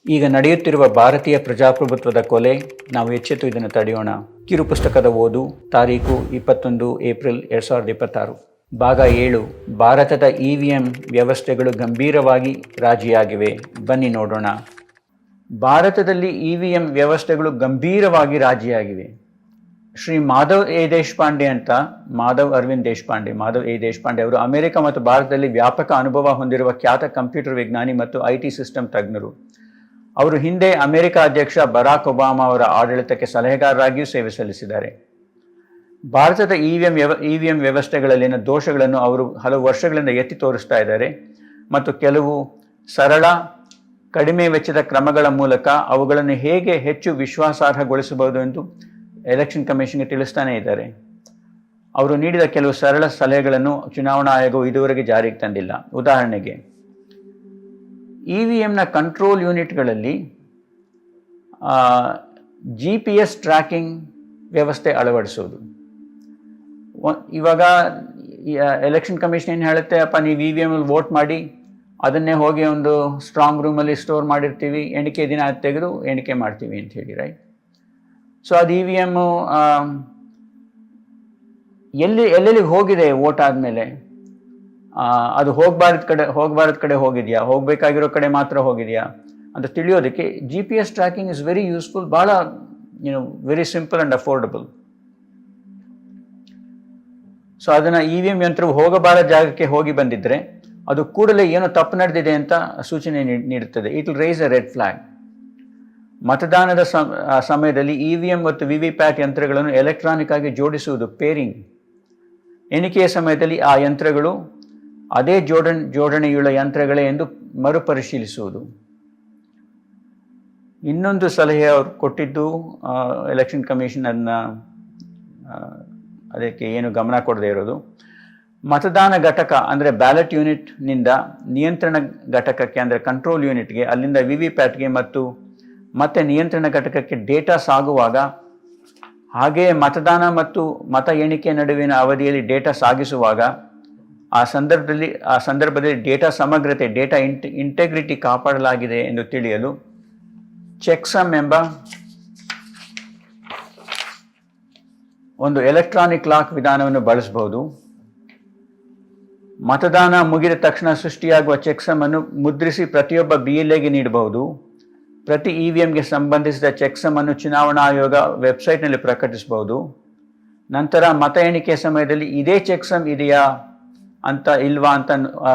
ಈಗ ನಡೆಯುತ್ತಿರುವ ಭಾರತೀಯ ಪ್ರಜಾಪ್ರಭುತ್ವದ ಕೊಲೆ, ನಾವು ಎಚ್ಚೆತ್ತು ಇದನ್ನು ತಡೆಯೋಣ. ಕಿರು ಪುಸ್ತಕದ ಓದು, ತಾರೀಕು 21 ಏಪ್ರಿಲ್ 2026. ಭಾಗ 7. ಭಾರತದ EVM ವ್ಯವಸ್ಥೆಗಳು ಗಂಭೀರವಾಗಿ ರಾಜಿಯಾಗಿವೆ. ಬನ್ನಿ ನೋಡೋಣ. ಭಾರತದಲ್ಲಿ EVM ವ್ಯವಸ್ಥೆಗಳು ಗಂಭೀರವಾಗಿ ರಾಜಿಯಾಗಿವೆ. ಶ್ರೀ ಮಾಧವ್ ಅರವಿಂದ್ ದೇಶಪಾಂಡೆ ಅವರು ಅಮೆರಿಕ ಮತ್ತು ಭಾರತದಲ್ಲಿ ವ್ಯಾಪಕ ಅನುಭವ ಹೊಂದಿರುವ ಖ್ಯಾತ ಕಂಪ್ಯೂಟರ್ ವಿಜ್ಞಾನಿ ಮತ್ತು IT ಸಿಸ್ಟಮ್ ತಜ್ಞರು. ಅವರು ಹಿಂದೆ ಅಮೆರಿಕ ಅಧ್ಯಕ್ಷ ಬರಾಕ್ ಒಬಾಮಾ ಅವರ ಆಡಳಿತಕ್ಕೆ ಸಲಹೆಗಾರರಾಗಿಯೂ ಸೇವೆ ಸಲ್ಲಿಸಿದ್ದಾರೆ. ಭಾರತದ EVM ವ್ಯವಸ್ಥೆಗಳಲ್ಲಿನ ದೋಷಗಳನ್ನು ಅವರು ಹಲವು ವರ್ಷಗಳಿಂದ ಎತ್ತಿ ತೋರಿಸ್ತಾ ಇದ್ದಾರೆ ಮತ್ತು ಕೆಲವು ಸರಳ, ಕಡಿಮೆ ವೆಚ್ಚದ ಕ್ರಮಗಳ ಮೂಲಕ ಅವುಗಳನ್ನು ಹೇಗೆ ಹೆಚ್ಚು ವಿಶ್ವಾಸಾರ್ಹಗೊಳಿಸಬಹುದು ಎಂದು ಎಲೆಕ್ಷನ್ ಕಮಿಷನ್ಗೆ ತಿಳಿಸ್ತಾನೆ ಇದ್ದಾರೆ. ಅವರು ನೀಡಿದ ಕೆಲವು ಸರಳ ಸಲಹೆಗಳನ್ನು ಚುನಾವಣಾ ಆಯೋಗವು ಇದುವರೆಗೆ ಜಾರಿಗೆ ತಂದಿಲ್ಲ. ಉದಾಹರಣೆಗೆ, EVMನ ಕಂಟ್ರೋಲ್ ಯೂನಿಟ್ಗಳಲ್ಲಿ GPS ಟ್ರ್ಯಾಕಿಂಗ್ ವ್ಯವಸ್ಥೆ ಅಳವಡಿಸೋದು. ಇವಾಗ ಎಲೆಕ್ಷನ್ ಕಮಿಷನ್ ಏನು ಹೇಳುತ್ತೆ, ಅಪ್ಪ ನೀವು EVM ವೋಟ್ ಮಾಡಿ, ಅದನ್ನೇ ಹೋಗಿ ಒಂದು ಸ್ಟ್ರಾಂಗ್ ರೂಮಲ್ಲಿ ಸ್ಟೋರ್ ಮಾಡಿರ್ತೀವಿ, ಎಣಿಕೆ ದಿನ ತೆಗೆದು ಎಣಿಕೆ ಮಾಡ್ತೀವಿ ಅಂತ ಹೇಳಿ, ರೈಟ್? ಸೊ ಅದು EVM ಎಲ್ಲೆಲ್ಲಿಗೆ ಹೋಗಿದೆ ವೋಟ್ ಆದಮೇಲೆ, ಅದು ಹೋಗಬಾರ್ದ ಕಡೆ ಹೋಗಿದೆಯಾ, ಹೋಗಬೇಕಾಗಿರೋ ಕಡೆ ಮಾತ್ರ ಹೋಗಿದೆಯಾ ಅಂತ ತಿಳಿಯೋದಕ್ಕೆ GPS tracking is very useful. ಭಾಳ very simple and affordable. So ಅದನ್ನು EVM ಯಂತ್ರವು ಹೋಗಬಾರದ ಜಾಗಕ್ಕೆ ಹೋಗಿ ಬಂದಿದ್ದರೆ ಅದು ಕೂಡಲೇ ಏನೋ ತಪ್ಪು ನಡೆದಿದೆ ಅಂತ ಸೂಚನೆ ನೀಡುತ್ತದೆ. It will raise a red flag. ಮತದಾನದ ಸಮಯದಲ್ಲಿ EVM ಮತ್ತು VVPAT ಯಂತ್ರಗಳನ್ನು ಎಲೆಕ್ಟ್ರಾನಿಕ್ ಆಗಿ ಜೋಡಿಸುವುದು, ಪೇರಿಂಗ್. ಎಣಿಕೆಯ ಸಮಯದಲ್ಲಿ ಆ ಯಂತ್ರಗಳು ಅದೇ ಜೋಡಣೆಯುಳ್ಳ ಯಂತ್ರಗಳೇ ಎಂದು ಮರುಪರಿಶೀಲಿಸುವುದು. ಇನ್ನೊಂದು ಸಲಹೆ ಅವರು ಕೊಟ್ಟಿದ್ದು, ಎಲೆಕ್ಷನ್ ಕಮಿಷನ್ ಅದಕ್ಕೆ ಏನು ಗಮನ ಕೊಡದೇ ಇರೋದು, ಮತದಾನ ಘಟಕ ಅಂದರೆ ಬ್ಯಾಲೆಟ್ ಯೂನಿಟ್ನಿಂದ ನಿಯಂತ್ರಣ ಘಟಕಕ್ಕೆ ಅಂದರೆ ಕಂಟ್ರೋಲ್ ಯೂನಿಟ್ಗೆ, ಅಲ್ಲಿಂದ VVPATಗೆ ಮತ್ತೆ ನಿಯಂತ್ರಣ ಘಟಕಕ್ಕೆ ಡೇಟಾ ಸಾಗುವಾಗ, ಹಾಗೆಯೇ ಮತದಾನ ಮತ್ತು ಮತ ಎಣಿಕೆ ನಡುವಿನ ಅವಧಿಯಲ್ಲಿ ಡೇಟಾ ಸಾಗಿಸುವಾಗ ಆ ಸಂದರ್ಭದಲ್ಲಿ ಡೇಟಾ ಸಮಗ್ರತೆ, ಡೇಟಾ ಇಂಟೆಗ್ರಿಟಿ ಕಾಪಾಡಲಾಗಿದೆ ಎಂದು ತಿಳಿಯಲು ಚೆಕ್ಸಮ್ ಎಂಬ ಒಂದು ಎಲೆಕ್ಟ್ರಾನಿಕ್ ಲಾಕ್ ವಿಧಾನವನ್ನು ಬಳಸಬಹುದು. ಮತದಾನ ಮುಗಿದ ತಕ್ಷಣ ಸೃಷ್ಟಿಯಾಗುವ ಚೆಕ್ಸಮ್ ಅನ್ನು ಮುದ್ರಿಸಿ ಪ್ರತಿಯೊಬ್ಬ BLAಗೆ ನೀಡಬಹುದು. ಪ್ರತಿ EVMಗೆ ಸಂಬಂಧಿಸಿದ ಚೆಕ್ಸಮ್ ಅನ್ನು ಚುನಾವಣಾ ಆಯೋಗ ವೆಬ್ಸೈಟ್ನಲ್ಲಿ ಪ್ರಕಟಿಸಬಹುದು. ನಂತರ ಮತ ಎಣಿಕೆ ಸಮಯದಲ್ಲಿ ಇದೇ ಚೆಕ್ಸಮ್ ಇದೆಯಾ ಅಂತ ಇಲ್ವಾ ಅಂತ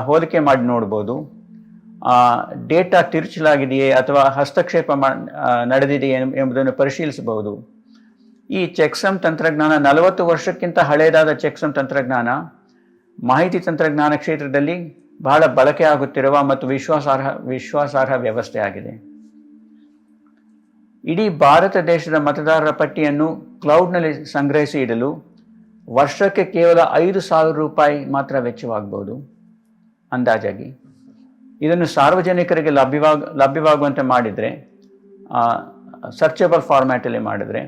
ಹೋಲಿಕೆ ಮಾಡಿ ನೋಡ್ಬೋದು. ಡೇಟಾ ತಿರುಚಲಾಗಿದೆಯೇ ಅಥವಾ ಹಸ್ತಕ್ಷೇಪ ನಡೆದಿದೆಯೇ ಎಂಬುದನ್ನು ಪರಿಶೀಲಿಸಬಹುದು. ಈ ಚೆಕ್ಸಮ್ ತಂತ್ರಜ್ಞಾನ 40 ವರ್ಷಕ್ಕಿಂತ ಹಳೆಯದಾದ ಚೆಕ್ಸಮ್ ತಂತ್ರಜ್ಞಾನ ಮಾಹಿತಿ ತಂತ್ರಜ್ಞಾನ ಕ್ಷೇತ್ರದಲ್ಲಿ ಬಹಳ ಬಳಕೆ ಆಗುತ್ತಿರುವ ಮತ್ತು ವಿಶ್ವಾಸಾರ್ಹ ವ್ಯವಸ್ಥೆ ಆಗಿದೆ. ಇಡೀ ಭಾರತ ದೇಶದ ಮತದಾರರ ಪಟ್ಟಿಯನ್ನು ಕ್ಲೌಡ್ನಲ್ಲಿ ಸಂಗ್ರಹಿಸಿ ಇಡಲು ವರ್ಷಕ್ಕೆ ಕೇವಲ 5,000 ರೂಪಾಯಿ ಮಾತ್ರ ವೆಚ್ಚವಾಗಬಹುದು ಅಂದಾಜಾಗಿ. ಇದನ್ನು ಸಾರ್ವಜನಿಕರಿಗೆ ಲಭ್ಯವಾಗುವಂತೆ ಮಾಡಿದರೆ, ಸರ್ಚಬಲ್ ಫಾರ್ಮ್ಯಾಟಲ್ಲಿ ಮಾಡಿದರೆ,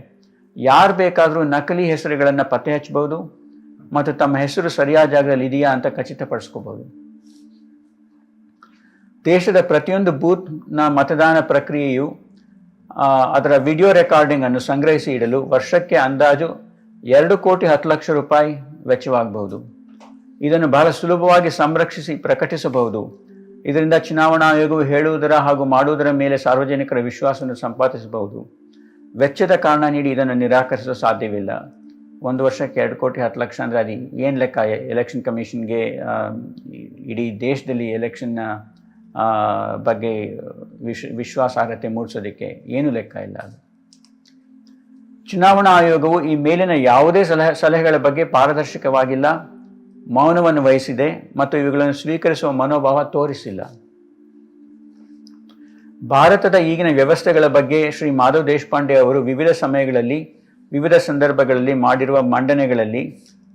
ಯಾರು ಬೇಕಾದರೂ ನಕಲಿ ಹೆಸರುಗಳನ್ನು ಪತ್ತೆ ಹಚ್ಚಬಹುದು ಮತ್ತು ತಮ್ಮ ಹೆಸರು ಸರಿಯಾದ ಜಾಗದಲ್ಲಿ ಇದೆಯಾ ಅಂತ ಖಚಿತಪಡಿಸ್ಕೋಬಹುದು. ದೇಶದ ಪ್ರತಿಯೊಂದು ಬೂತ್ನ ಮತದಾನ ಪ್ರಕ್ರಿಯೆಯು ಅದರ ವಿಡಿಯೋ ರೆಕಾರ್ಡಿಂಗ್ ಅನ್ನು ಸಂಗ್ರಹಿಸಿ ಇಡಲು ವರ್ಷಕ್ಕೆ ಅಂದಾಜು 2,10,00,000 ರೂಪಾಯಿ ವೆಚ್ಚವಾಗಬಹುದು. ಇದನ್ನು ಬಹಳ ಸುಲಭವಾಗಿ ಸಂರಕ್ಷಿಸಿ ಪ್ರಕಟಿಸಬಹುದು. ಇದರಿಂದ ಚುನಾವಣಾ ಆಯೋಗವು ಹೇಳುವುದರ ಹಾಗೂ ಮಾಡುವುದರ ಮೇಲೆ ಸಾರ್ವಜನಿಕರ ವಿಶ್ವಾಸವನ್ನು ಸಂಪಾದಿಸಬಹುದು. ವೆಚ್ಚದ ಕಾರಣ ನೀಡಿ ಇದನ್ನು ನಿರಾಕರಿಸಲು ಸಾಧ್ಯವಿಲ್ಲ. ಒಂದು ವರ್ಷಕ್ಕೆ 2,10,00,000 ಅಂದರೆ ಅದು ಏನು ಲೆಕ್ಕ? ಎಲೆಕ್ಷನ್ ಕಮಿಷನ್ಗೆ ಇಡೀ ದೇಶದಲ್ಲಿ ಎಲೆಕ್ಷನ್ನ ಬಗ್ಗೆ ವಿಶ್ವಾಸಾರ್ಹತೆ ಮೂಡಿಸೋದಕ್ಕೆ ಏನು ಲೆಕ್ಕ ಇಲ್ಲ. ಅದು ಚುನಾವಣಾ ಆಯೋಗವು ಈ ಮೇಲಿನ ಯಾವುದೇ ಸಲಹೆಗಳ ಬಗ್ಗೆ ಪಾರದರ್ಶಕವಾಗಿಲ್ಲ, ಮೌನವನ್ನು ವಹಿಸಿದೆ ಮತ್ತು ಇವುಗಳನ್ನು ಸ್ವೀಕರಿಸುವ ಮನೋಭಾವ ತೋರಿಸಿಲ್ಲ. ಭಾರತದ ಈಗಿನ ವ್ಯವಸ್ಥೆಗಳ ಬಗ್ಗೆ ಶ್ರೀ ಮಾಧವ್ ದೇಶಪಾಂಡೆ ಅವರು ವಿವಿಧ ಸಮಯಗಳಲ್ಲಿ ವಿವಿಧ ಸಂದರ್ಭಗಳಲ್ಲಿ ಮಾಡಿರುವ ಮಂಡನೆಗಳಲ್ಲಿ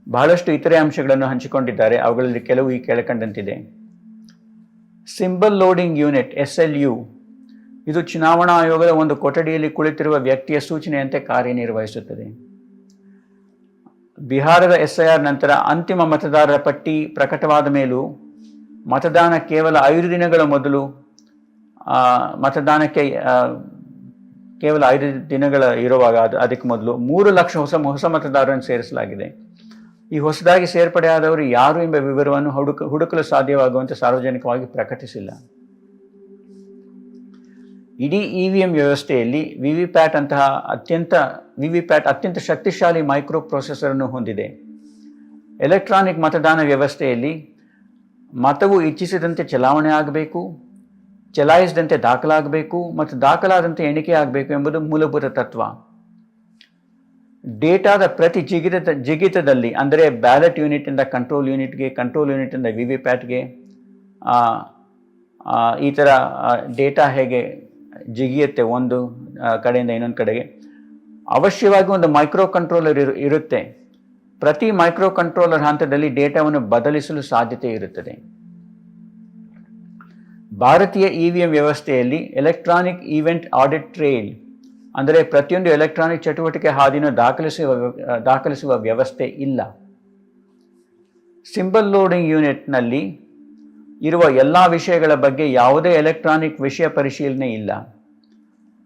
ಬಹಳಷ್ಟು ಇತರೆ ಅಂಶಗಳನ್ನು ಹಂಚಿಕೊಂಡಿದ್ದಾರೆ. ಅವುಗಳಲ್ಲಿ ಕೆಲವು ಈ ಕೆಳಕಂಡಂತಿದೆ. ಸಿಂಬಲ್ ಲೋಡಿಂಗ್ ಯೂನಿಟ್ SLU ಇದು ಚುನಾವಣಾ ಆಯೋಗದ ಒಂದು ಕೊಠಡಿಯಲ್ಲಿ ಕುಳಿತಿರುವ ವ್ಯಕ್ತಿಯ ಸೂಚನೆಯಂತೆ ಕಾರ್ಯನಿರ್ವಹಿಸುತ್ತದೆ. ಬಿಹಾರದ SIR ನಂತರ ಅಂತಿಮ ಮತದಾರರ ಪಟ್ಟಿ ಪ್ರಕಟವಾದ ಮೇಲೂ ಮತದಾನ ಕೇವಲ 5 ದಿನಗಳ ಮೊದಲು ಮತದಾನಕ್ಕೆ ಕೇವಲ 5 ದಿನಗಳ ಇರುವಾಗ ಅದಕ್ಕೆ ಮೊದಲು 3 ಲಕ್ಷ ಹೊಸ ಮತದಾರರನ್ನು ಸೇರಿಸಲಾಗಿದೆ. ಈ ಹೊಸದಾಗಿ ಸೇರ್ಪಡೆಯಾದವರು ಯಾರು ಎಂಬ ವಿವರವನ್ನು ಹುಡುಕಲು ಸಾಧ್ಯವಾಗುವಂತೆ ಸಾರ್ವಜನಿಕವಾಗಿ ಪ್ರಕಟಿಸಿಲ್ಲ. ಇಡೀ ಇವಿಎಂ ವ್ಯವಸ್ಥೆಯಲ್ಲಿ ವಿವಿಪ್ಯಾಟ್ ಅತ್ಯಂತ ಶಕ್ತಿಶಾಲಿ ಮೈಕ್ರೋ ಪ್ರೊಸೆಸರ್ ಅನ್ನು ಹೊಂದಿದೆ. ಎಲೆಕ್ಟ್ರಾನಿಕ್ ಮತದಾನ ವ್ಯವಸ್ಥೆಯಲ್ಲಿ ಮತವು ಇಚ್ಛಿಸಿದಂತೆ ಚಲಾವಣೆ ಆಗಬೇಕು, ಚಲಾಯಿಸಿದಂತೆ ದಾಖಲಾಗಬೇಕು ಮತ್ತು ದಾಖಲಾದಂತೆ ಎಣಿಕೆ ಆಗಬೇಕು ಎಂಬುದು ಮೂಲಭೂತ ತತ್ವ. ಡೇಟಾದ ಪ್ರತಿ ಜಿಗಿತದಲ್ಲಿ, ಅಂದರೆ ಬ್ಯಾಲೆಟ್ ಯೂನಿಟಿಂದ ಕಂಟ್ರೋಲ್ ಯೂನಿಟ್ಗೆ, ಕಂಟ್ರೋಲ್ ಯೂನಿಟಿಂದ ವಿವಿಪ್ಯಾಟ್ಗೆ ಈ ಥರ ಡೇಟಾ ಹೇಗೆ ಜಿಗಿಯುತ್ತೆ ಒಂದು ಕಡೆಯಿಂದ ಇನ್ನೊಂದು ಕಡೆಗೆ, ಅವಶ್ಯವಾಗಿ ಒಂದು ಮೈಕ್ರೋ ಕಂಟ್ರೋಲರ್ ಇರುತ್ತೆ. ಪ್ರತಿ ಮೈಕ್ರೋ ಕಂಟ್ರೋಲರ್ ಹಂತದಲ್ಲಿ ಡೇಟಾವನ್ನು ಬದಲಿಸಲು ಸಾಧ್ಯತೆ ಇರುತ್ತದೆ. ಭಾರತೀಯ ಇವಿಎಂ ವ್ಯವಸ್ಥೆಯಲ್ಲಿ ಎಲೆಕ್ಟ್ರಾನಿಕ್ ಈವೆಂಟ್ ಆಡಿಟ್ ಟ್ರೇಲ್, ಅಂದರೆ ಪ್ರತಿಯೊಂದು ಎಲೆಕ್ಟ್ರಾನಿಕ್ ಚಟುವಟಿಕೆ ಹಾದಿಯನ್ನು ದಾಖಲಿಸುವ ವ್ಯವಸ್ಥೆ ಇಲ್ಲ. ಸಿಂಬಲ್ ಲೋಡಿಂಗ್ ಯೂನಿಟ್ನಲ್ಲಿ ಇರುವ ಎಲ್ಲ ವಿಷಯಗಳ ಬಗ್ಗೆ ಯಾವುದೇ ಎಲೆಕ್ಟ್ರಾನಿಕ್ ವಿಷಯ ಪರಿಶೀಲನೆ ಇಲ್ಲ.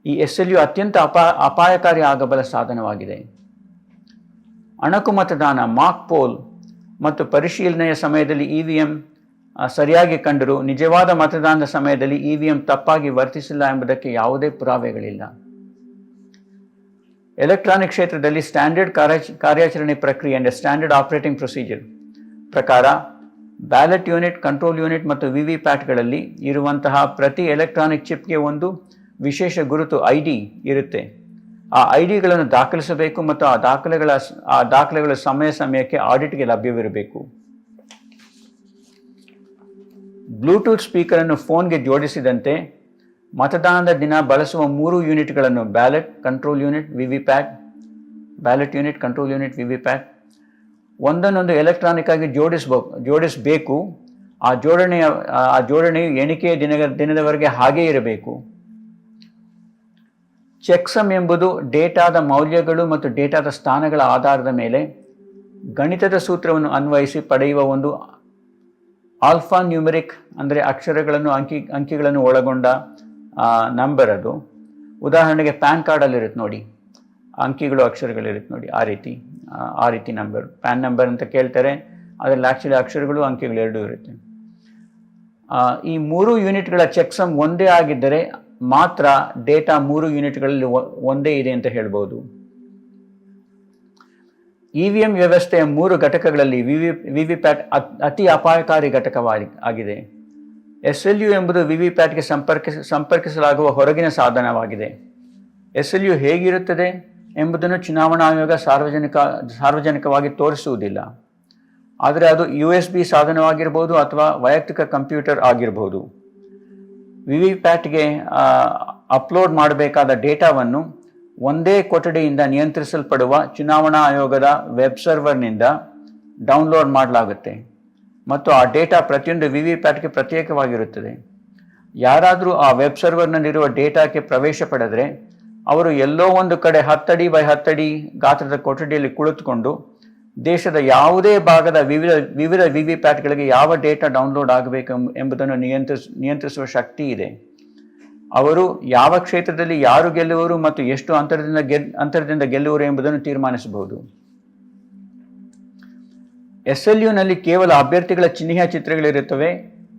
ಈ SLU ಅತ್ಯಂತ ಅಪಾಯಕಾರಿ ಆಗಬಲ್ಲ ಸಾಧನವಾಗಿದೆ. ಅಣಕು ಮತದಾನ, ಮಾಕ್ ಪೋಲ್ ಮತ್ತು ಪರಿಶೀಲನೆಯ ಸಮಯದಲ್ಲಿ ಇವಿಎಂ ಸರಿಯಾಗಿ ಕಂಡರೂ ನಿಜವಾದ ಮತದಾನದ ಸಮಯದಲ್ಲಿ ಇವಿಎಂ ತಪ್ಪಾಗಿ ವರ್ತಿಸಿಲ್ಲ ಎಂಬುದಕ್ಕೆ ಯಾವುದೇ ಪುರಾವೆಗಳಿಲ್ಲ. ಎಲೆಕ್ಟ್ರಾನಿಕ್ ಕ್ಷೇತ್ರದಲ್ಲಿ ಸ್ಟ್ಯಾಂಡರ್ಡ್ ಕಾರ್ಯಾಚರಣೆ ಪ್ರಕ್ರಿಯೆ ಅಂದರೆ ಸ್ಟ್ಯಾಂಡರ್ಡ್ ಆಪರೇಟಿಂಗ್ ಪ್ರೊಸೀಜರ್ ಪ್ರಕಾರ ಬ್ಯಾಲೆಟ್ ಯೂನಿಟ್, ಕಂಟ್ರೋಲ್ ಯೂನಿಟ್ ಮತ್ತು ವಿವಿಪ್ಯಾಟ್ಗಳಲ್ಲಿ ಇರುವಂತಹ ಪ್ರತಿ ಎಲೆಕ್ಟ್ರಾನಿಕ್ ಚಿಪ್ಗೆ ಒಂದು ವಿಶೇಷ ಗುರುತು ID ಇರುತ್ತೆ. ಆ IDಗಳನ್ನು ದಾಖಲಿಸಬೇಕು ಮತ್ತು ಆ ದಾಖಲೆಗಳ ಸಮಯಕ್ಕೆ ಆಡಿಟ್ಗೆ ಲಭ್ಯವಿರಬೇಕು. ಬ್ಲೂಟೂತ್ ಸ್ಪೀಕರನ್ನು ಫೋನ್ಗೆ ಜೋಡಿಸಿದಂತೆ ಮತದಾನದ ದಿನ ಬಳಸುವ 3 ಯೂನಿಟ್ಗಳನ್ನು ballot unit, control unit, VVPAT ಒಂದನ್ನೊಂದು ಎಲೆಕ್ಟ್ರಾನಿಕ್ ಆಗಿ ಜೋಡಿಸಬೇಕು. ಆ ಜೋಡಣೆಯು ಎಣಿಕೆಯ ದಿನದವರೆಗೆ ಹಾಗೇ ಇರಬೇಕು. ಚೆಕ್ಸಮ್ ಎಂಬುದು ಡೇಟಾದ ಮೌಲ್ಯಗಳು ಮತ್ತು ಡೇಟಾದ ಸ್ಥಾನಗಳ ಆಧಾರದ ಮೇಲೆ ಗಣಿತದ ಸೂತ್ರವನ್ನು ಅನ್ವಯಿಸಿ ಪಡೆಯುವ ಒಂದು ಆಲ್ಫಾ ನ್ಯೂಮರಿಕ್, ಅಂದರೆ ಅಕ್ಷರಗಳನ್ನು ಅಂಕಿಗಳನ್ನು ಒಳಗೊಂಡ ನಂಬರ್. ಅದು ಉದಾಹರಣೆಗೆ ಪ್ಯಾನ್ ಕಾರ್ಡಲ್ಲಿರುತ್ತೆ ನೋಡಿ, ಅಂಕಿಗಳು ಅಕ್ಷರಗಳಿರುತ್ತೆ ನೋಡಿ, ಆ ರೀತಿ ನಂಬರ್ ಪ್ಯಾನ್ ನಂಬರ್ ಅಂತ ಕೇಳ್ತಾರೆ. ಅದರಲ್ಲಿ ಆ್ಯಕ್ಚುಲಿ ಅಕ್ಷರಗಳು ಅಂಕಿಗಳು ಎರಡೂ ಇರುತ್ತೆ. ಈ 3 ಯೂನಿಟ್ಗಳ ಚೆಕ್ಸಮ್ ಒಂದೇ ಆಗಿದ್ದರೆ ಮಾತ್ರ ಡೇಟಾ 3 ಯೂನಿಟ್ಗಳಲ್ಲಿ ಒಂದೇ ಇದೆ ಅಂತ ಹೇಳ್ಬೋದು. ಇವಿಎಂ ವ್ಯವಸ್ಥೆಯ 3 ಘಟಕಗಳಲ್ಲಿ ವಿವಿಪ್ಯಾಟ್ ಅತಿ ಅಪಾಯಕಾರಿ ಘಟಕವಾಗಿದೆ. SLU ಎಂಬುದು ವಿವಿಪ್ಯಾಟ್ಗೆ ಸಂಪರ್ಕಿಸಲಾಗುವ ಹೊರಗಿನ ಸಾಧನವಾಗಿದೆ. SLU ಹೇಗಿರುತ್ತದೆ ಎಂಬುದನ್ನು ಚುನಾವಣಾ ಆಯೋಗ ಸಾರ್ವಜನಿಕವಾಗಿ ತೋರಿಸುವುದಿಲ್ಲ. ಆದರೆ ಅದು USB ಸಾಧನವಾಗಿರ್ಬೋದು ಅಥವಾ ವೈಯಕ್ತಿಕ ಕಂಪ್ಯೂಟರ್ ಆಗಿರ್ಬೋದು. ವಿವಿಪ್ಯಾಟ್ಗೆ ಅಪ್ಲೋಡ್ ಮಾಡಬೇಕಾದ ಡೇಟಾವನ್ನು ಒಂದೇ ಕೊಠಡಿಯಿಂದ ನಿಯಂತ್ರಿಸಲ್ಪಡುವ ಚುನಾವಣಾ ಆಯೋಗದ ವೆಬ್ ಸರ್ವರ್ನಿಂದ ಡೌನ್ಲೋಡ್ ಮಾಡಲಾಗುತ್ತೆ ಮತ್ತು ಆ ಡೇಟಾ ಪ್ರತಿಯೊಂದು ವಿವಿಪ್ಯಾಟ್ಗೆ ಪ್ರತ್ಯೇಕವಾಗಿರುತ್ತದೆ. ಯಾರಾದರೂ ಆ ವೆಬ್ ಸರ್ವರ್ನಲ್ಲಿರುವ ಡೇಟಾಕ್ಕೆ ಪ್ರವೇಶ ಪಡೆದರೆ ಅವರು ಎಲ್ಲೋ ಒಂದು ಕಡೆ 10 ಅಡಿ ಬೈ 10 ಅಡಿ ಗಾತ್ರದ ಕೊಠಡಿಯಲ್ಲಿ ಕುಳಿತುಕೊಂಡು ದೇಶದ ಯಾವುದೇ ಭಾಗದ ವಿವಿಧ ವಿವಿಪ್ಯಾಟ್ಗಳಿಗೆ ಯಾವ ಡೇಟಾ ಡೌನ್ಲೋಡ್ ಆಗಬೇಕು ಎಂಬುದನ್ನು ನಿಯಂತ್ರಿಸುವ ಶಕ್ತಿ ಇದೆ. ಅವರು ಯಾವ ಕ್ಷೇತ್ರದಲ್ಲಿ ಯಾರು ಗೆಲ್ಲುವರು ಮತ್ತು ಎಷ್ಟು ಅಂತರದಿಂದ ಗೆಲ್ಲುವರು ಎಂಬುದನ್ನು ತೀರ್ಮಾನಿಸಬಹುದು. SLUನಲ್ಲಿ ಕೇವಲ ಅಭ್ಯರ್ಥಿಗಳ ಚಿಹ್ನೆಯ ಚಿತ್ರಗಳಿರುತ್ತವೆ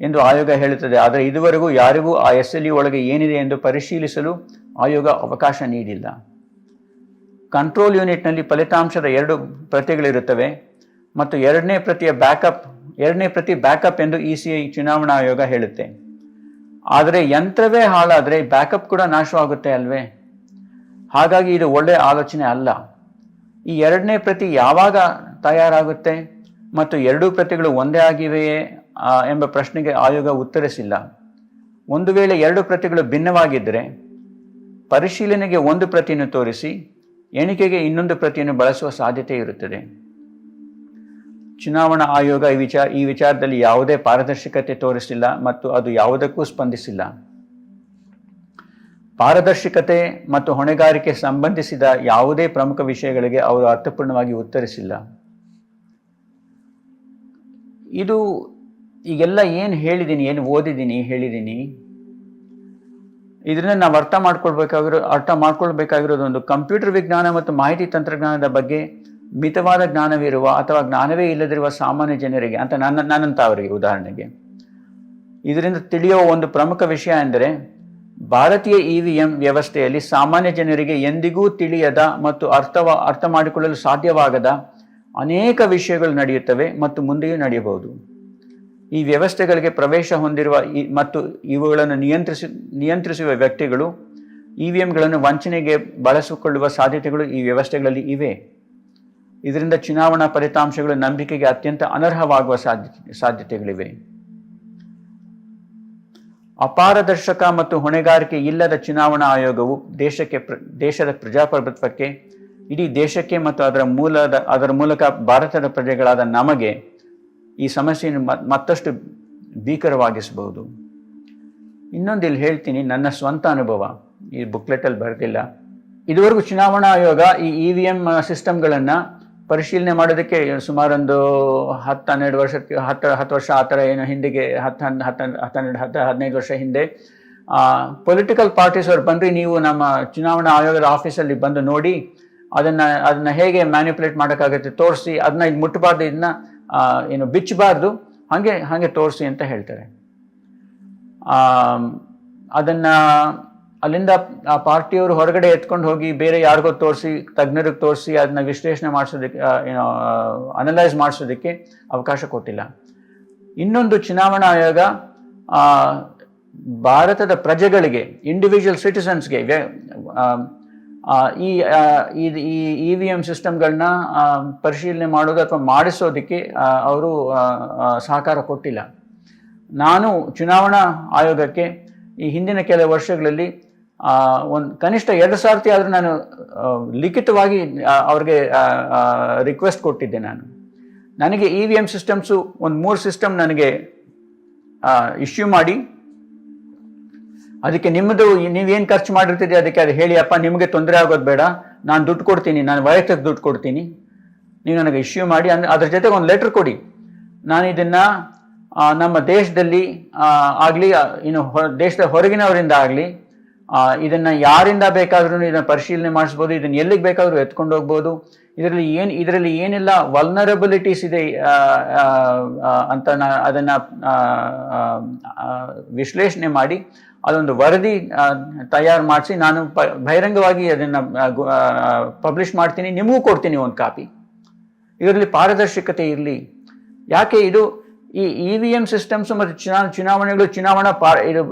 ಎಂದು ಆಯೋಗ ಹೇಳುತ್ತದೆ. ಆದರೆ ಇದುವರೆಗೂ ಯಾರಿಗೂ ಆ SLU ಒಳಗೆ ಏನಿದೆ ಎಂದು ಪರಿಶೀಲಿಸಲು ಆಯೋಗ ಅವಕಾಶ ನೀಡಿಲ್ಲ. ಕಂಟ್ರೋಲ್ ಯೂನಿಟ್ನಲ್ಲಿ ಫಲಿತಾಂಶದ 2 ಪ್ರತಿಗಳಿರುತ್ತವೆ ಮತ್ತು ಎರಡನೇ ಪ್ರತಿ ಬ್ಯಾಕಪ್ ಎಂದು ECI ಚುನಾವಣಾ ಆಯೋಗ ಹೇಳುತ್ತೆ. ಆದರೆ ಯಂತ್ರವೇ ಹಾಳಾದರೆ ಬ್ಯಾಕಪ್ ಕೂಡ ನಾಶವಾಗುತ್ತೆ ಅಲ್ವೇ? ಹಾಗಾಗಿ ಇದು ಒಳ್ಳೆಯ ಆಲೋಚನೆ ಅಲ್ಲ. ಈ 2ನೇ ಪ್ರತಿ ಯಾವಾಗ ತಯಾರಾಗುತ್ತೆ ಮತ್ತು 2 ಪ್ರತಿಗಳು ಒಂದೇ ಆಗಿವೆಯೇ ಎಂಬ ಪ್ರಶ್ನೆಗೆ ಆಯೋಗ ಉತ್ತರಿಸಿಲ್ಲ. ಒಂದು ವೇಳೆ 2 ಪ್ರತಿಗಳು ಭಿನ್ನವಾಗಿದ್ದರೆ ಪರಿಶೀಲನೆಗೆ 1 ಪ್ರತಿಯನ್ನು ತೋರಿಸಿ ಎಣಿಕೆಗೆ ಇನ್ನೊಂದು ಪ್ರತಿಯನ್ನು ಬಳಸುವ ಸಾಧ್ಯತೆ ಇರುತ್ತದೆ. ಚುನಾವಣಾ ಆಯೋಗ ಈ ವಿಚಾರದಲ್ಲಿ ಯಾವುದೇ ಪಾರದರ್ಶಕತೆ ತೋರಿಸಿಲ್ಲ ಮತ್ತು ಅದು ಯಾವುದಕ್ಕೂ ಸ್ಪಂದಿಸಿಲ್ಲ. ಪಾರದರ್ಶಕತೆ ಮತ್ತು ಹೊಣೆಗಾರಿಕೆ ಸಂಬಂಧಿಸಿದ ಯಾವುದೇ ಪ್ರಮುಖ ವಿಷಯಗಳಿಗೆ ಅವರು ಅರ್ಥಪೂರ್ಣವಾಗಿ ಉತ್ತರಿಸಿಲ್ಲ. ಈಗೆಲ್ಲ ಏನು ಹೇಳಿದ್ದೀನಿ, ಏನು ಓದಿದ್ದೀನಿ, ಹೇಳಿದ್ದೀನಿ, ಇದರಿಂದ ನಾವು ಅರ್ಥ ಮಾಡ್ಕೊಳ್ಬೇಕಾಗಿರೋದು ಒಂದು ಕಂಪ್ಯೂಟರ್ ವಿಜ್ಞಾನ ಮತ್ತು ಮಾಹಿತಿ ತಂತ್ರಜ್ಞಾನದ ಬಗ್ಗೆ ಮಿತವಾದ ಜ್ಞಾನವಿರುವ ಅಥವಾ ಜ್ಞಾನವೇ ಇಲ್ಲದಿರುವ ಸಾಮಾನ್ಯ ಜನರಿಗೆ ಅಂತ ನನ್ನಂತ ಅವರಿಗೆ ಉದಾಹರಣೆಗೆ ಇದರಿಂದ ತಿಳಿಯುವ ಒಂದು ಪ್ರಮುಖ ವಿಷಯ ಎಂದರೆ ಭಾರತೀಯ EVM ವ್ಯವಸ್ಥೆಯಲ್ಲಿ ಸಾಮಾನ್ಯ ಜನರಿಗೆ ಎಂದಿಗೂ ತಿಳಿಯದ ಮತ್ತು ಅರ್ಥ ಮಾಡಿಕೊಳ್ಳಲು ಸಾಧ್ಯವಾಗದ ಅನೇಕ ವಿಷಯಗಳು ನಡೆಯುತ್ತವೆ ಮತ್ತು ಮುಂದೆಯೂ ನಡೆಯಬಹುದು. ಈ ವ್ಯವಸ್ಥೆಗಳಿಗೆ ಪ್ರವೇಶ ಹೊಂದಿರುವ ಮತ್ತು ಇವುಗಳನ್ನು ನಿಯಂತ್ರಿಸುವ ವ್ಯಕ್ತಿಗಳು EVMಗಳನ್ನು ವಂಚನೆಗೆ ಬಳಸಿಕೊಳ್ಳುವ ಸಾಧ್ಯತೆಗಳು ಈ ವ್ಯವಸ್ಥೆಗಳಲ್ಲಿ ಇವೆ. ಇದರಿಂದ ಚುನಾವಣಾ ಫಲಿತಾಂಶಗಳು ನಂಬಿಕೆಗೆ ಅತ್ಯಂತ ಅನರ್ಹವಾಗುವ ಸಾಧ್ಯತೆಗಳಿವೆ. ಅಪಾರದರ್ಶಕ ಮತ್ತು ಹೊಣೆಗಾರಿಕೆ ಇಲ್ಲದ ಚುನಾವಣಾ ಆಯೋಗವು ದೇಶದ ಪ್ರಜಾಪ್ರಭುತ್ವಕ್ಕೆ, ಇಡೀ ದೇಶಕ್ಕೆ ಮತ್ತು ಅದರ ಮೂಲಕ ಭಾರತದ ಪ್ರಜೆಗಳಾದ ನಮಗೆ ಈ ಸಮಸ್ಯೆಯನ್ನು ಮತ್ತಷ್ಟು ಭೀಕರವಾಗಿಸಬಹುದು. ಇನ್ನೊಂದು ಇಲ್ಲಿ ಹೇಳ್ತೀನಿ, ನನ್ನ ಸ್ವಂತ ಅನುಭವ, ಈ ಬುಕ್ಲೆಟಲ್ಲಿ ಬರೆದಿಲ್ಲ. ಇದುವರೆಗೂ ಚುನಾವಣಾ ಆಯೋಗ ಈ EVM ಸಿಸ್ಟಮ್ಗಳನ್ನು ಪರಿಶೀಲನೆ ಮಾಡೋದಕ್ಕೆ ಸುಮಾರೊಂದು 10-12 ವರ್ಷಕ್ಕೆ 10 ವರ್ಷ ಆ ಥರ ಏನು ಹಿಂದೆಗೆ 10-15 ವರ್ಷ ಹಿಂದೆ ಪೊಲಿಟಿಕಲ್ ಪಾರ್ಟೀಸ್ ಅವ್ರು ಬಂದ್ರಿ, ನೀವು ನಮ್ಮ ಚುನಾವಣಾ ಆಯೋಗದ ಆಫೀಸಲ್ಲಿ ಬಂದು ನೋಡಿ, ಅದನ್ನ ಹೇಗೆ ಮ್ಯಾನಿಪುಲೇಟ್ ಮಾಡೋಕ್ಕಾಗುತ್ತೆ ತೋರಿಸಿ, ಅದನ್ನ ಇದು ಮುಟ್ಟಬಾರ್ದು, ಇದನ್ನ ಏನು ಬಿಚ್ಚಬಾರ್ದು, ಹಾಗೆ ತೋರಿಸಿ ಅಂತ ಹೇಳ್ತಾರೆ. ಅದನ್ನ ಅಲ್ಲಿಂದ ಆ ಪಾರ್ಟಿಯವರು ಹೊರಗಡೆ ಎತ್ಕೊಂಡು ಹೋಗಿ ಬೇರೆ ಯಾರಿಗೋ ತೋರಿಸಿ, ತಜ್ಞರಿಗೆ ತೋರಿಸಿ, ಅದನ್ನ ವಿಶ್ಲೇಷಣೆ ಮಾಡಿಸೋದಕ್ಕೆ, ಅನಲೈಸ್ ಮಾಡಿಸೋದಕ್ಕೆ ಅವಕಾಶ ಕೊಟ್ಟಿಲ್ಲ. ಇನ್ನೊಂದು, ಚುನಾವಣಾ ಆಯೋಗ ಭಾರತದ ಪ್ರಜೆಗಳಿಗೆ, ಇಂಡಿವಿಜುವಲ್ ಸಿಟಿಸನ್ಸ್ಗೆ ಈ EVM ಸಿಸ್ಟಮ್ಗಳನ್ನ ಪರಿಶೀಲನೆ ಮಾಡೋದು ಅಥವಾ ಮಾಡಿಸೋದಕ್ಕೆ ಅವರು ಸಹಕಾರ ಕೊಟ್ಟಿಲ್ಲ. ನಾನು ಚುನಾವಣಾ ಆಯೋಗಕ್ಕೆ ಈ ಹಿಂದಿನ ಕೆಲವು ವರ್ಷಗಳಲ್ಲಿ ಕನಿಷ್ಠ 2 ಸಾರ್ತಿ ಆದರೂ ನಾನು ಲಿಖಿತವಾಗಿ ಅವ್ರಿಗೆ ರಿಕ್ವೆಸ್ಟ್ ಕೊಟ್ಟಿದ್ದೆ. ನನಗೆ EVM ಸಿಸ್ಟಮ್ಸು ಒಂದು 3 ಸಿಸ್ಟಮ್ ನನಗೆ ಇಶ್ಯೂ ಮಾಡಿ, ಅದಕ್ಕೆ ನಿಮ್ಮದು ನೀವೇನು ಖರ್ಚು ಮಾಡಿರ್ತೀರಿ ಅದಕ್ಕೆ ಅದು ಹೇಳಿ, ಅಪ್ಪ ನಿಮಗೆ ತೊಂದರೆ ಆಗೋದು ಬೇಡ, ನಾನು ದುಡ್ಡು ಕೊಡ್ತೀನಿ, ನಾನು ವೈಯಕ್ತಿಕ ದುಡ್ಡು ಕೊಡ್ತೀನಿ, ನೀವು ನನಗೆ ಇಶ್ಯೂ ಮಾಡಿ, ಅದ್ರ ಜೊತೆಗೆ ಒಂದು ಲೆಟ್ರ್ ಕೊಡಿ, ನಾನು ಇದನ್ನು ನಮ್ಮ ದೇಶದಲ್ಲಿ ಆಗಲಿ, ಇನ್ನು ದೇಶದ ಹೊರಗಿನವರಿಂದ ಆಗಲಿ, ಇದನ್ನು ಯಾರಿಂದ ಬೇಕಾದ್ರೂ ಇದನ್ನು ಪರಿಶೀಲನೆ ಮಾಡಿಸ್ಬೋದು, ಇದನ್ನು ಎಲ್ಲಿಗೆ ಬೇಕಾದರೂ ಎತ್ಕೊಂಡು ಹೋಗ್ಬೋದು, ಇದರಲ್ಲಿ ಏನೆಲ್ಲ ವಲ್ನರಬಿಲಿಟೀಸ್ ಇದೆ ಅಂತ ಅದನ್ನು ವಿಶ್ಲೇಷಣೆ ಮಾಡಿ ಅದೊಂದು ವರದಿ ತಯಾರು ಮಾಡಿಸಿ ನಾನು ಬಹಿರಂಗವಾಗಿ ಅದನ್ನು ಪಬ್ಲಿಷ್ ಮಾಡ್ತೀನಿ, ನಿಮಗೂ ಕೊಡ್ತೀನಿ ಒಂದು ಕಾಪಿ. ಇದರಲ್ಲಿ ಪಾರದರ್ಶಕತೆ ಇರಲಿ. ಯಾಕೆ ಇದು ಈ EVM ಸಿಸ್ಟಮ್ಸ್ ಮತ್ತು ಚುನಾವಣೆಗಳು ಇದು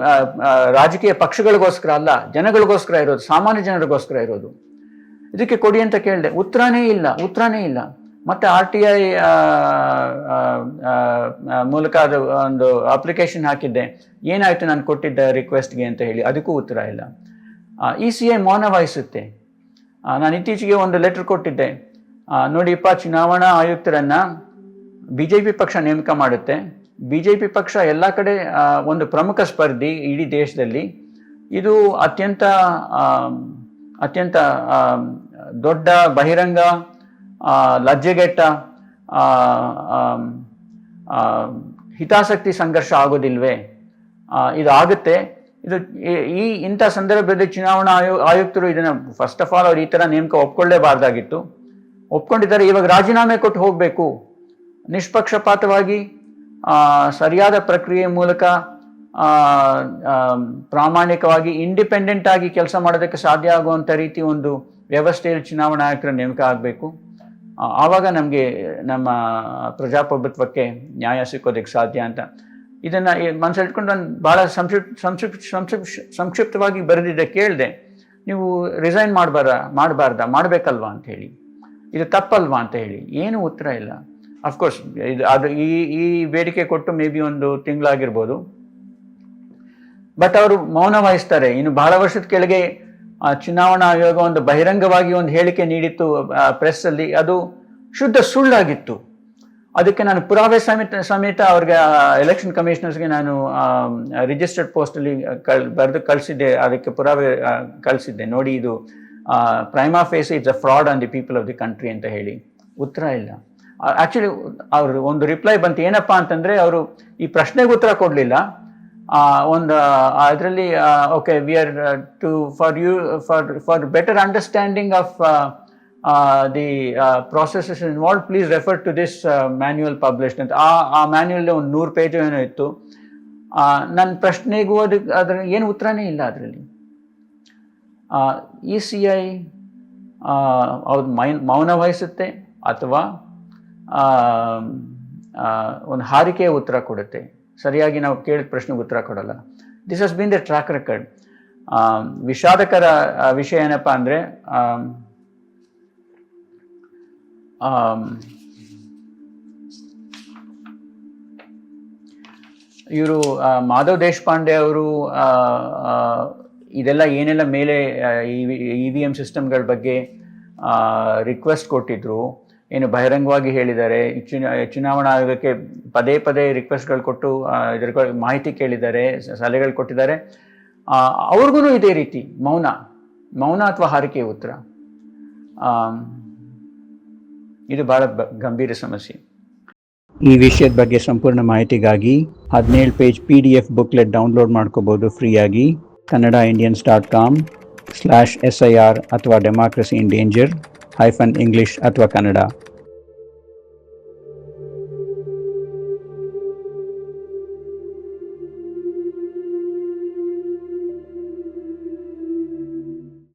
ರಾಜಕೀಯ ಪಕ್ಷಗಳಿಗೋಸ್ಕರ ಅಲ್ಲ, ಜನಗಳಿಗೋಸ್ಕರ ಇರೋದು, ಸಾಮಾನ್ಯ ಜನರಿಗೋಸ್ಕರ ಇರೋದು. ಇದಕ್ಕೆ ಕೊಡಿ ಅಂತ ಕೇಳಿದೆ, ಉತ್ತರನೇ ಇಲ್ಲ. ಮತ್ತೆ RTI ಮೂಲಕ ಅದು ಒಂದು ಅಪ್ಲಿಕೇಶನ್ ಹಾಕಿದ್ದೆ, ಏನಾಯಿತು ನಾನು ಕೊಟ್ಟಿದ್ದ ರಿಕ್ವೆಸ್ಟ್ಗೆ ಅಂತ ಹೇಳಿ, ಅದಕ್ಕೂ ಉತ್ತರ ಇಲ್ಲ. ECI ಮೌನ ವಹಿಸುತ್ತೆ. ನಾನು ಇತ್ತೀಚೆಗೆ ಒಂದು ಲೆಟರ್ ಕೊಟ್ಟಿದ್ದೆ, ನೋಡಿಪ್ಪ, ಚುನಾವಣಾ ಆಯುಕ್ತರನ್ನ BJP ಪಕ್ಷ ನೇಮಕ ಮಾಡುತ್ತೆ. BJP ಪಕ್ಷ ಎಲ್ಲ ಕಡೆ ಒಂದು ಪ್ರಮುಖ ಸ್ಪರ್ಧಿ ಇಡೀ ದೇಶದಲ್ಲಿ. ಇದು ಅತ್ಯಂತ ದೊಡ್ಡ ಬಹಿರಂಗ ಲಜ್ಜೆಗೆಟ್ಟ ಹಿತಾಸಕ್ತಿ ಸಂಘರ್ಷ ಆಗೋದಿಲ್ವೇ? ಇದು ಆಗುತ್ತೆ. ಇಂಥ ಸಂದರ್ಭದಲ್ಲಿ ಚುನಾವಣಾ ಆಯುಕ್ತರು ಇದನ್ನು ಫಸ್ಟ್ ಆಫ್ ಆಲ್ ಅವ್ರು ಈ ಥರ ನೇಮಕ ಒಪ್ಕೊಳ್ಳೇಬಾರ್ದಾಗಿತ್ತು. ಒಪ್ಕೊಂಡಿದ್ದಾರೆ, ಇವಾಗ ರಾಜೀನಾಮೆ ಕೊಟ್ಟು ಹೋಗಬೇಕು. ನಿಷ್ಪಕ್ಷಪಾತವಾಗಿ ಸರಿಯಾದ ಪ್ರಕ್ರಿಯೆ ಮೂಲಕ ಪ್ರಾಮಾಣಿಕವಾಗಿ ಇಂಡಿಪೆಂಡೆಂಟ್ ಆಗಿ ಕೆಲಸ ಮಾಡೋದಕ್ಕೆ ಸಾಧ್ಯ ಆಗುವಂಥ ರೀತಿ ಒಂದು ವ್ಯವಸ್ಥೆಯಲ್ಲಿ ಚುನಾವಣಾ ಆಯುಕ್ತರ ನೇಮಕ ಆಗಬೇಕು. ಆವಾಗ ನಮಗೆ ನಮ್ಮ ಪ್ರಜಾಪ್ರಭುತ್ವಕ್ಕೆ ನ್ಯಾಯ ಸಿಕ್ಕೋದಕ್ಕೆ ಸಾಧ್ಯ ಅಂತ ಇದನ್ನು ಮನಸ್ಸಲ್ಲಿ ಇಟ್ಕೊಂಡು ನಾನು ಭಾಳ ಸಂಕ್ಷಿಪ್ತವಾಗಿ ಬರೆದಿದ್ದೆ. ಕೇಳಿದೆ, ನೀವು ರಿಸೈನ್ ಮಾಡಬೇಕಲ್ವಾ ಅಂತ ಹೇಳಿ, ಇದು ತಪ್ಪಲ್ವಾ ಅಂತ ಹೇಳಿ. ಏನೂ ಉತ್ತರ ಇಲ್ಲ. ಅಫ್ಕೋರ್ಸ್ ಈ ಬೇಡಿಕೆ ಕೊಟ್ಟು ಮೇ ಬಿ ಒಂದು ತಿಂಗಳಾಗಿರ್ಬೋದು, ಬಟ್ ಅವರು ಮೌನ ವಹಿಸ್ತಾರೆ. ಇನ್ನು ಬಹಳ ವರ್ಷದ ಕೆಳಗೆ ಚುನಾವಣಾ ಆಯೋಗ ಒಂದು ಬಹಿರಂಗವಾಗಿ ಒಂದು ಹೇಳಿಕೆ ನೀಡಿತ್ತು ಪ್ರೆಸ್ಸಲ್ಲಿ, ಅದು ಶುದ್ಧ ಸುಳ್ಳಾಗಿತ್ತು. ಅದಕ್ಕೆ ನಾನು ಪುರಾವೆ ಸಮೇತ ಅವ್ರಿಗೆ ಎಲೆಕ್ಷನ್ ಕಮಿಷನರ್ಸ್ಗೆ ನಾನು ರಿಜಿಸ್ಟರ್ಡ್ ಪೋಸ್ಟಲ್ಲಿ ಬರೆದು ಕಳಿಸಿದ್ದೆ, ಅದಕ್ಕೆ ಪುರಾವೆ ಕಳಿಸಿದ್ದೆ, ನೋಡಿ ಇದು prima facie it's a fraud on the people of the country ಅಂತ ಹೇಳಿ. ಉತ್ತರ ಇಲ್ಲ. ಆ್ಯಕ್ಚುಲಿ ಅವರು ಒಂದು ರಿಪ್ಲೈ ಬಂತು, ಏನಪ್ಪ ಅಂತಂದರೆ ಅವರು ಈ ಪ್ರಶ್ನೆಗೆ ಉತ್ತರ ಕೊಡಲಿಲ್ಲ, ಒಂದು ಅದರಲ್ಲಿ okay we are to for better understanding of the processes involved, please refer to this manual published ಅಂತ. ಆ ಮ್ಯಾನ್ಯುವಲ್ ಒಂದು 100 ಪೇಜ್ ಏನೋ ಇತ್ತು. ನನ್ನ ಪ್ರಶ್ನೆಗೂ ಅದ್ರ ಏನು ಉತ್ತರನೇ ಇಲ್ಲ ಅದರಲ್ಲಿ. ECI ಅವ್ರು ಮೌನ ವಹಿಸುತ್ತೆ ಅಥವಾ ಒಂದು ಹಾರಿಕೆಯ ಉತ್ತರ ಕೊಡುತ್ತೆ, ಸರಿಯಾಗಿ ನಾವು ಕೇಳಿದ ಪ್ರಶ್ನೆಗೆ ಉತ್ತರ ಕೊಡಲ್ಲ. This has been the track record. ವಿಷಾದಕರ ವಿಷಯ ಏನಪ್ಪ ಅಂದರೆ, ಇವರು ಮಾಧವ್ ದೇಶಪಾಂಡೆ ಅವರು ಇದೆಲ್ಲ ಏನೆಲ್ಲ ಮೇಲೆ EVM ಸಿಸ್ಟಮ್ಗಳ ಬಗ್ಗೆ ರಿಕ್ವೆಸ್ಟ್ ಕೊಟ್ಟಿದ್ರು, ಏನು ಬಹಿರಂಗವಾಗಿ ಹೇಳಿದ್ದಾರೆ, ಚುನಾವಣಾ ಆಯೋಗಕ್ಕೆ ಪದೇ ಪದೇ ರಿಕ್ವೆಸ್ಟ್ಗಳು ಕೊಟ್ಟು ಇದರ ಮಾಹಿತಿ ಕೇಳಿದ್ದಾರೆ, ಸಲಹೆಗಳು ಕೊಟ್ಟಿದ್ದಾರೆ. ಅವ್ರಿಗೂ ಇದೇ ರೀತಿ ಮೌನ ಅಥವಾ ಹಾರಿಕೆ ಉತ್ತರ. ಇದು ಬಹಳ ಗಂಭೀರ ಸಮಸ್ಯೆ. ಈ ವಿಷಯದ ಬಗ್ಗೆ ಸಂಪೂರ್ಣ ಮಾಹಿತಿಗಾಗಿ 17 ಪೇಜ್ PDF ಬುಕ್ಲೆಟ್ ಡೌನ್ಲೋಡ್ ಮಾಡ್ಕೋಬೋದು ಫ್ರೀಯಾಗಿ. kannadaindians.com/SIR ಅಥವಾ democracy in danger -English ಅಥವಾ ಕನ್ನಡ.